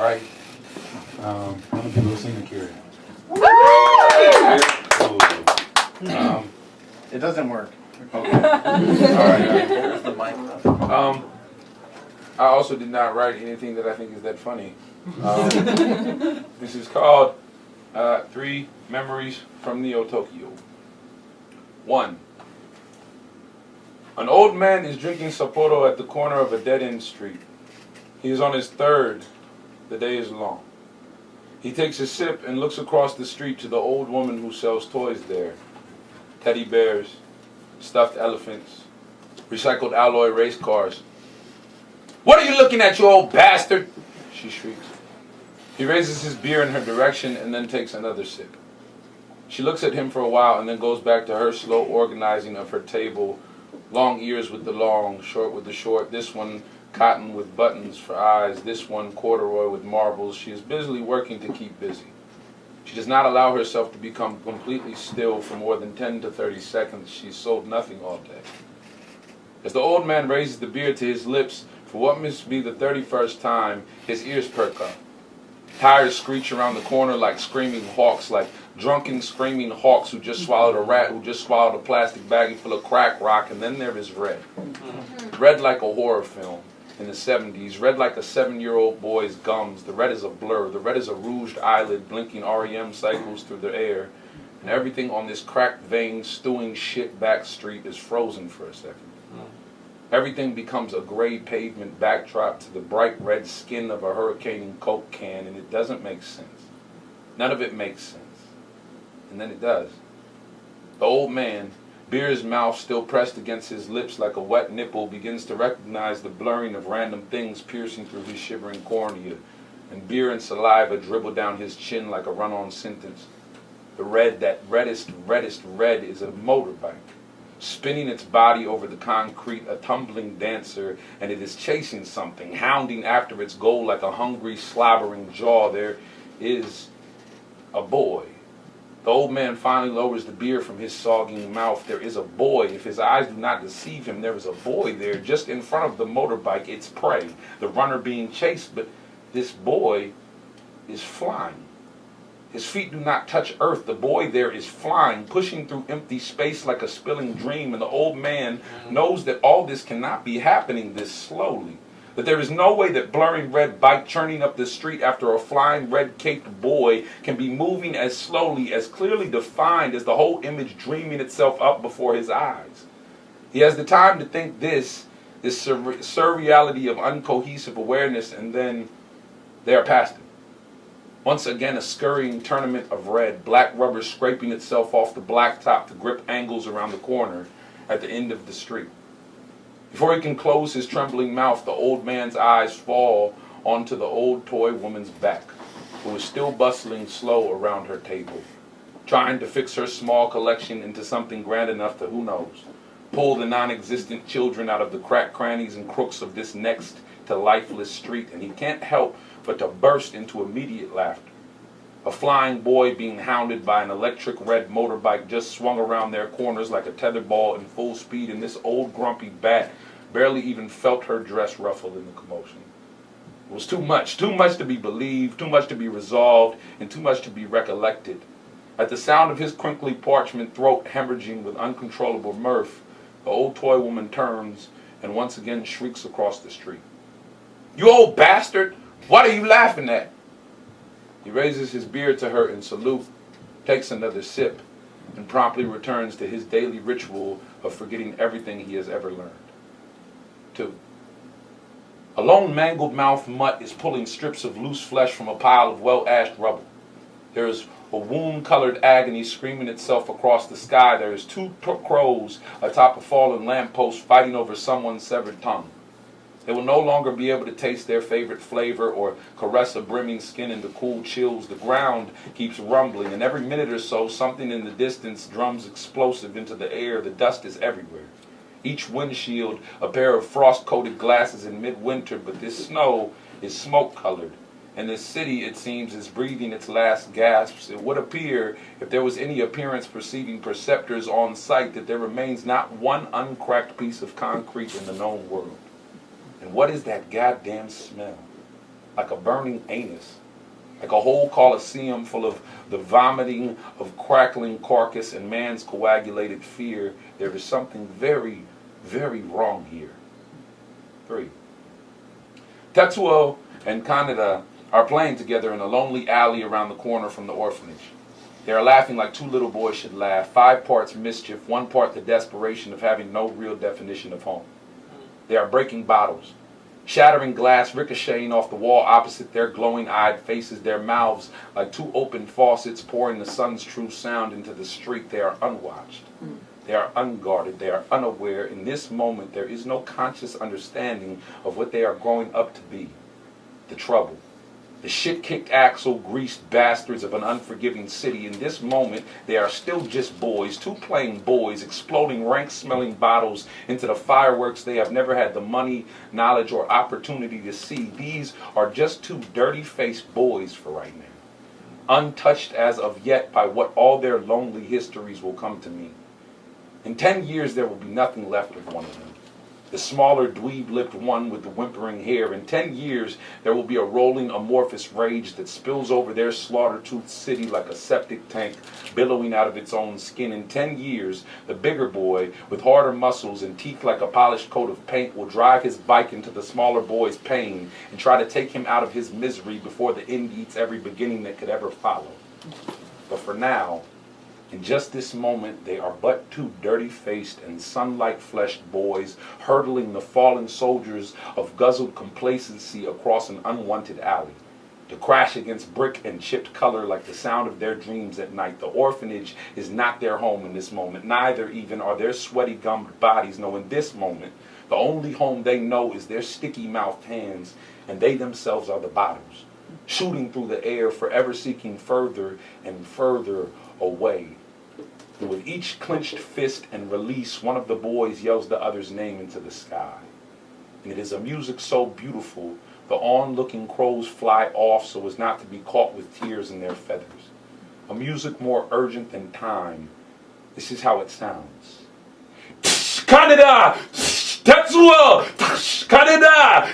right. How many people have seen the Cinic Cave? It doesn't work. Okay. All right. There's the mic. I also did not write anything that I think is that funny. This is called 3 Memories from Neo Tokyo. 1. An old man is drinking Sapporo at the corner of a dead-end street. He is on his 3rd. The day is long. He takes a sip and looks across the street to the old woman who sells toys there. Teddy bears, stuffed elephants, recycled alloy race cars. "What are you looking at, you old bastard?" she shrieks. He raises his beer in her direction and then takes another sip. She looks at him for a while and then goes back to her slow organizing of her table. Long ears with the long, short with the short. This one cotton with buttons for eyes. This one corduroy with marbles. She is busily working to keep busy. She does not allow herself to become completely still for more than 10 to 30 seconds. She sold nothing all day. As the old man raises the beer to his lips for what must be the 31st time, his ears perk up. Tires screech around the corner like screaming hawks, like drunken screaming hawks who just swallowed a rat, who just swallowed a plastic baggie full of crack rock. And then there is red. Red like a horror film in the 70s, red like a 7-year-old boy's gums. The red is a blur. The red is a rouged eyelid blinking REM cycles through the air. And everything on this cracked vein, stewing shit back street is frozen for a second. Everything becomes a gray pavement backdrop to the bright red skin of a hurricaning Coke can, and it doesn't make sense. None of it makes sense. And then it does. The old man, beer's mouth still pressed against his lips like a wet nipple, begins to recognize the blurring of random things piercing through his shivering cornea, and beer and saliva dribble down his chin like a run-on sentence. The red, that reddest red, is a motorbike, spinning its body over the concrete, a tumbling dancer, and it is chasing something, hounding after its goal like a hungry, slobbering jaw. There is a boy. The old man finally lowers the beer from his sogging mouth. There is a boy. If his eyes do not deceive him, there is a boy there, just in front of the motorbike, its prey, the runner being chased, but this boy is flying. His feet do not touch earth. The boy there is flying, pushing through empty space like a spilling dream, and the old man knows that all this cannot be happening this slowly. That there is no way that blurring red bike churning up the street after a flying red-caped boy can be moving as slowly, as clearly defined as the whole image dreaming itself up before his eyes. He has the time to think this surreality of uncohesive awareness, and then they are past him. Once again, a scurrying tournament of red, black rubber scraping itself off the blacktop to grip angles around the corner at the end of the street. Before he can close his trembling mouth, the old man's eyes fall onto the old toy woman's back, who is still bustling slow around her table, trying to fix her small collection into something grand enough to, who knows, pull the non-existent children out of the crack crannies and crooks of this next to lifeless street, and he can't help but to burst into immediate laughter. A flying boy being hounded by an electric red motorbike just swung around their corners like a tetherball in full speed, and this old grumpy bat barely even felt her dress ruffle in the commotion. It was too much to be believed, too much to be resolved, and too much to be recollected. At the sound of his crinkly parchment throat hemorrhaging with uncontrollable mirth, the old toy woman turns and once again shrieks across the street. "You old bastard! What are you laughing at?" He raises his beer to her in salute, takes another sip, and promptly returns to his daily ritual of forgetting everything he has ever learned. 2. A lone mangled-mouthed mutt is pulling strips of loose flesh from a pile of well-ashed rubble. There is a wound-colored agony screaming itself across the sky. There is 2 crows atop a fallen lamppost fighting over someone's severed tongue. They will no longer be able to taste their favorite flavor or caress a brimming skin in the cool chills. The ground keeps rumbling, and every minute or so, something in the distance drums explosive into the air. The dust is everywhere. Each windshield, a pair of frost-coated glasses in midwinter, but this snow is smoke-colored. And this city, it seems, is breathing its last gasps. It would appear, if there was any appearance perceiving perceptors on sight, that there remains not one uncracked piece of concrete in the known world. And what is that goddamn smell? like a burning anus, like a whole coliseum full of the vomiting of crackling carcass and man's coagulated fear. There is something very, very wrong here. 3. Tetsuo and Kaneda are playing together in a lonely alley around the corner from the orphanage. They are laughing like two little boys should laugh, 5 parts mischief, 1 part the desperation of having no real definition of home. They are breaking bottles, shattering glass ricocheting off the wall opposite their glowing-eyed faces, their mouths like 2 open faucets pouring the sun's true sound into the street. They are unwatched. They are unguarded. They are unaware. In this moment, there is no conscious understanding of what they are growing up to be. The trouble. The shit-kicked axle-greased bastards of an unforgiving city. In this moment, they are still just boys, 2 plain boys, exploding rank-smelling bottles into the fireworks they have never had the money, knowledge, or opportunity to see. These are just 2 dirty-faced boys for right now, untouched as of yet by what all their lonely histories will come to mean. In 10 years, there will be nothing left of one of them. The smaller, dweeb-lipped one with the whimpering hair. In 10 years, there will be a rolling, amorphous rage that spills over their slaughter-toothed city like a septic tank billowing out of its own skin. In 10 years, the bigger boy, with harder muscles and teeth like a polished coat of paint, will drive his bike into the smaller boy's pain and try to take him out of his misery before the end eats every beginning that could ever follow. But for now, in just this moment, they are but 2 dirty-faced and sunlight-fleshed boys hurdling the fallen soldiers of guzzled complacency across an unwanted alley, to crash against brick and chipped color like the sound of their dreams at night. The orphanage is not their home in this moment. Neither even are their sweaty-gummed bodies. No, in this moment, the only home they know is their sticky-mouthed hands, and they themselves are the bottles, shooting through the air, forever seeking further and further away. And with each clenched fist and release, one of the boys yells the other's name into the sky. And it is a music so beautiful, the onlooking crows fly off so as not to be caught with tears in their feathers. A music more urgent than time. This is how it sounds. Kaneda! Tetsuo! Kaneda!